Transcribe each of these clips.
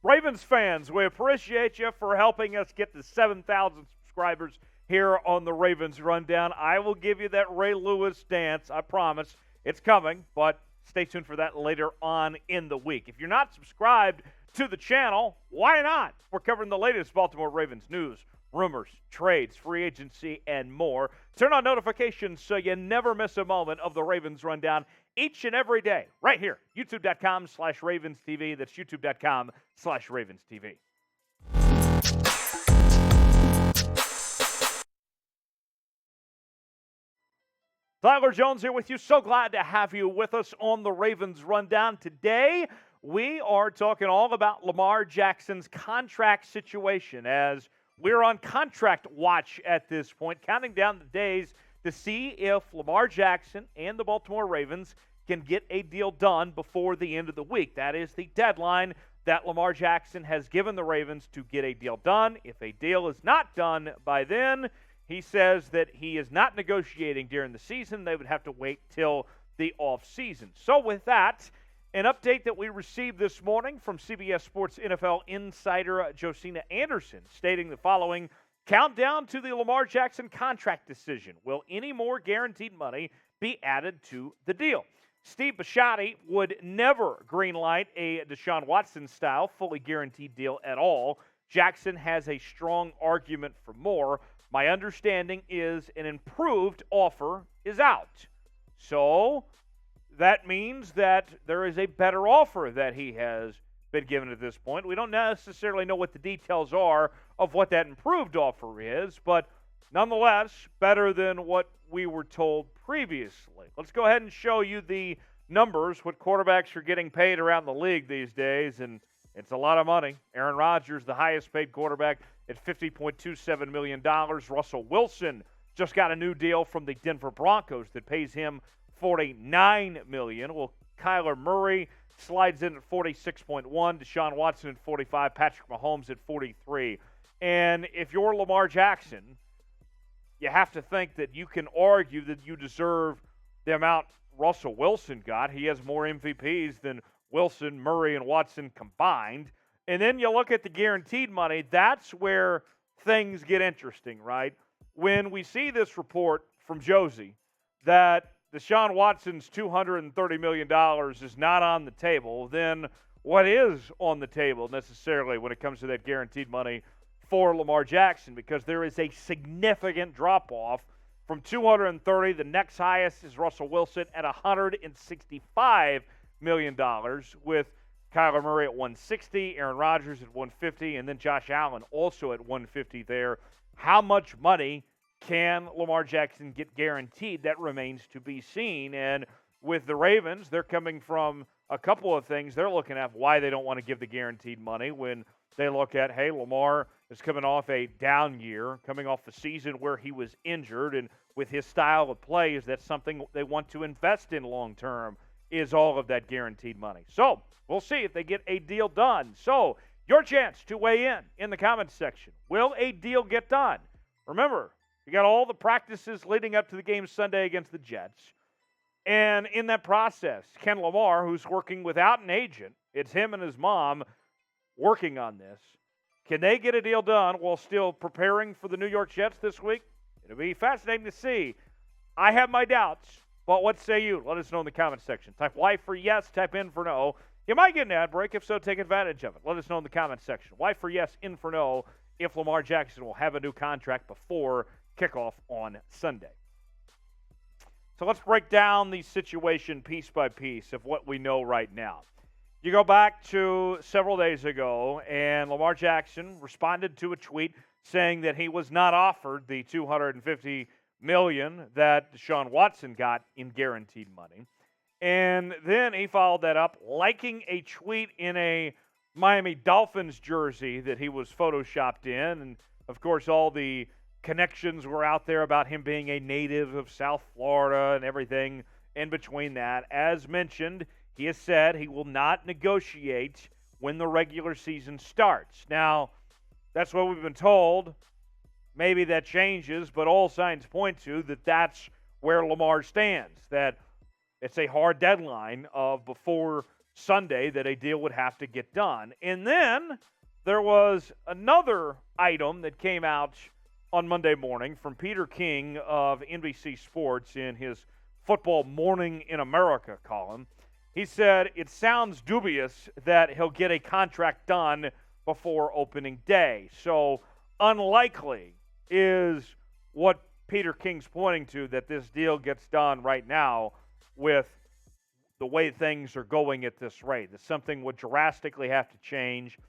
Ravens fans, we appreciate you for helping us get to 7,000 subscribers here on the Ravens Rundown. I will give you that Ray Lewis dance, I promise. It's coming, but stay tuned for that later on in the week. If you're not subscribed to the channel, why not? We're covering the latest Baltimore Ravens news, rumors, trades, free agency, and more. Turn on notifications so you never miss a moment of the Ravens Rundown each and every day, right here, youtube.com/RavensTV. That's youtube.com/RavensTV. Tyler Jones here with you. So glad to have you with us on the Ravens Rundown. Today, we are talking all about Lamar Jackson's contract situation as we're on contract watch at this point, counting down the days to see if Lamar Jackson and the Baltimore Ravens can get a deal done before the end of the week. That is the deadline that Lamar Jackson has given the Ravens to get a deal done. If a deal is not done by then, he says that he is not negotiating during the season. They would have to wait till the offseason. So with that, an update that we received this morning from CBS Sports NFL insider Josina Anderson stating the following: countdown to the Lamar Jackson contract decision. Will any more guaranteed money be added to the deal? Steve Bisciotti would never greenlight a Deshaun Watson-style fully guaranteed deal at all. Jackson has a strong argument for more. My understanding is an improved offer is out. So that means that there is a better offer that he has been given at this point. We don't necessarily know what the details are of what that improved offer is, but nonetheless, better than what we were told previously. Let's go ahead and show you the numbers, what quarterbacks are getting paid around the league these days, and it's a lot of money. Aaron Rodgers, the highest paid quarterback at $50.27 million. Russell Wilson just got a new deal from the Denver Broncos that pays him $49 million. Well, Kyler Murray slides in at $46.1, Deshaun Watson at $45, Patrick Mahomes at $43. And if you're Lamar Jackson, you have to think that you can argue that you deserve the amount Russell Wilson got. He has more MVPs than Wilson, Murray, and Watson combined. And then you look at the guaranteed money. That's where things get interesting, right? When we see this report from Josie that Deshaun Watson's $230 million is not on the table, then what is on the table necessarily when it comes to that guaranteed money for Lamar Jackson? Because there is a significant drop-off from $230. The next highest is Russell Wilson at $165 million, with Kyler Murray at $160, Aaron Rodgers at $150, and then Josh Allen also at $150 there. How much money can Lamar Jackson get guaranteed? That remains to be seen. And with the Ravens, they're coming from a couple of things. They're looking at why they don't want to give the guaranteed money when they look at, hey, Lamar is coming off a down year, coming off the season where he was injured, and with his style of play, is that something they want to invest in long term, is all of that guaranteed money. So we'll see if they get a deal done. So your chance to weigh in the comments section. Will a deal get done? Remember, you got all the practices leading up to the game Sunday against the Jets. And in that process, Ken Lamar, who's working without an agent, it's him and his mom working on this. Can they get a deal done while still preparing for the New York Jets this week? It'll be fascinating to see. I have my doubts, but what say you? Let us know in the comments section. Type Y for yes, type in for no. You might get an ad break. If so, take advantage of it. Let us know in the comments section. Y for yes, in for no, if Lamar Jackson will have a new contract before kickoff on Sunday. So let's break down the situation piece by piece of what we know right now. You go back to several days ago, and Lamar Jackson responded to a tweet saying that he was not offered the $250 million that Deshaun Watson got in guaranteed money. And then he followed that up liking a tweet in a Miami Dolphins jersey that he was photoshopped in. And, of course, all the connections were out there about him being a native of South Florida and everything in between that. As mentioned, he has said he will not negotiate when the regular season starts. Now, that's what we've been told. Maybe that changes, but all signs point to that that's where Lamar stands, that it's a hard deadline of before Sunday that a deal would have to get done. And then there was another item that came out on Monday morning from Peter King of NBC Sports in his Football Morning in America column. He said it sounds dubious that he'll get a contract done before opening day. So unlikely is what Peter King's pointing to, that this deal gets done right now with the way things are going at this rate. That something would drastically have to change.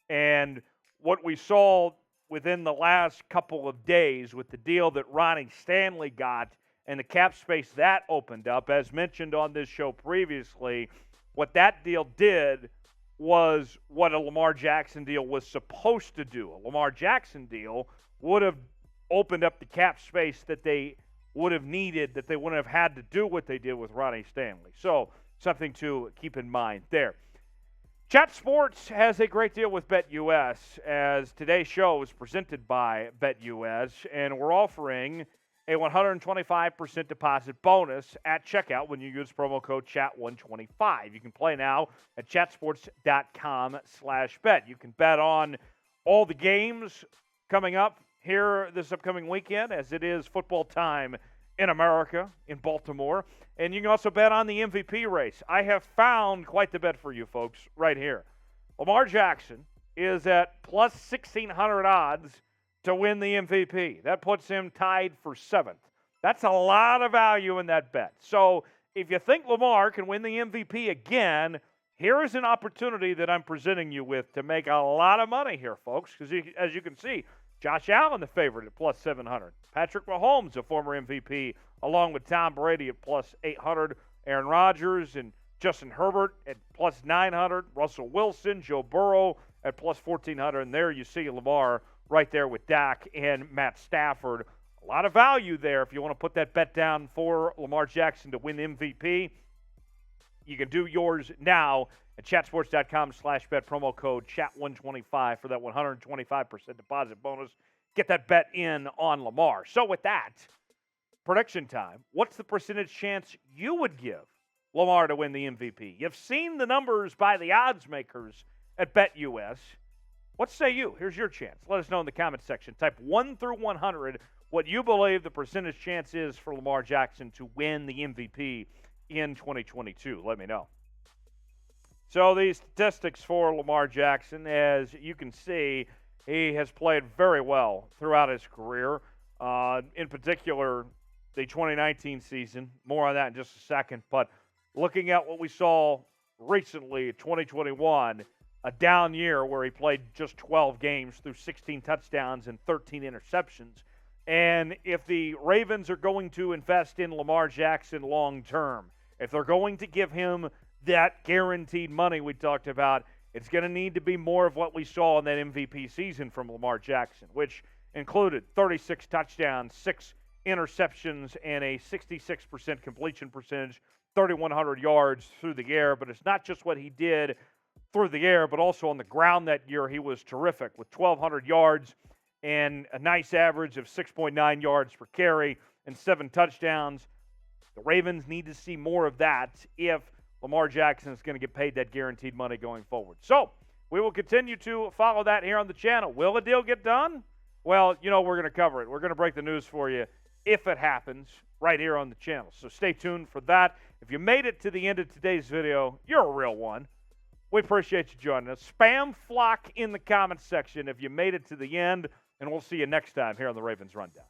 And what we saw within the last couple of days with the deal that Ronnie Stanley got and the cap space that opened up, as mentioned on this show previously, what that deal did was what a Lamar Jackson deal was supposed to do. A Lamar Jackson deal would have opened up the cap space that they would have needed, that they wouldn't have had to do what they did with Ronnie Stanley. So something to keep in mind there. Chat Sports has a great deal with BetUS, as today's show is presented by BetUS, and we're offering a 125% deposit bonus at checkout when you use promo code CHAT125. You can play now at chatsports.com/bet. You can bet on all the games coming up here this upcoming weekend, as it is football time in America, in Baltimore. And you can also bet on the MVP race. I have found quite the bet for you folks right here. Lamar Jackson is at plus 1,600 odds to win the MVP. That puts him tied for 7th. That's a lot of value in that bet. So if you think Lamar can win the MVP again, here is an opportunity that I'm presenting you with to make a lot of money here, folks, because as you can see, Josh Allen, the favorite, at plus 700. Patrick Mahomes, a former MVP, along with Tom Brady at plus 800. Aaron Rodgers and Justin Herbert at plus 900. Russell Wilson, Joe Burrow at plus 1,400. And there you see Lamar right there with Dak and Matt Stafford. A lot of value there if you want to put that bet down for Lamar Jackson to win MVP. You can do yours now at chatsports.com/bet, promo code CHAT125 for that 125% deposit bonus. Get that bet in on Lamar. So with that, prediction time. What's the percentage chance you would give Lamar to win the MVP? You've seen the numbers by the odds makers at BetUS. What say you? Here's your chance. Let us know in the comment section. Type 1 through 100 what you believe the percentage chance is for Lamar Jackson to win the MVP in 2022. Let me know. So these statistics for Lamar Jackson, as you can see, he has played very well throughout his career. In particular, the 2019 season. More on that in just a second. But looking at what we saw recently, 2021, a down year where he played just 12 games through 16 touchdowns and 13 interceptions. And if the Ravens are going to invest in Lamar Jackson long term, if they're going to give him that guaranteed money we talked about, it's going to need to be more of what we saw in that MVP season from Lamar Jackson, which included 36 touchdowns, 6 interceptions, and a 66% completion percentage, 3,100 yards through the air. But it's not just what he did through the air, but also on the ground that year. He was terrific with 1,200 yards and a nice average of 6.9 yards per carry and 7 touchdowns. The Ravens need to see more of that if Lamar Jackson is going to get paid that guaranteed money going forward. So we will continue to follow that here on the channel. Will the deal get done? Well, you know, we're going to cover it. We're going to break the news for you if it happens right here on the channel. So stay tuned for that. If you made it to the end of today's video, you're a real one. We appreciate you joining us. Spam flock in the comments section if you made it to the end, and we'll see you next time here on the Ravens Rundown.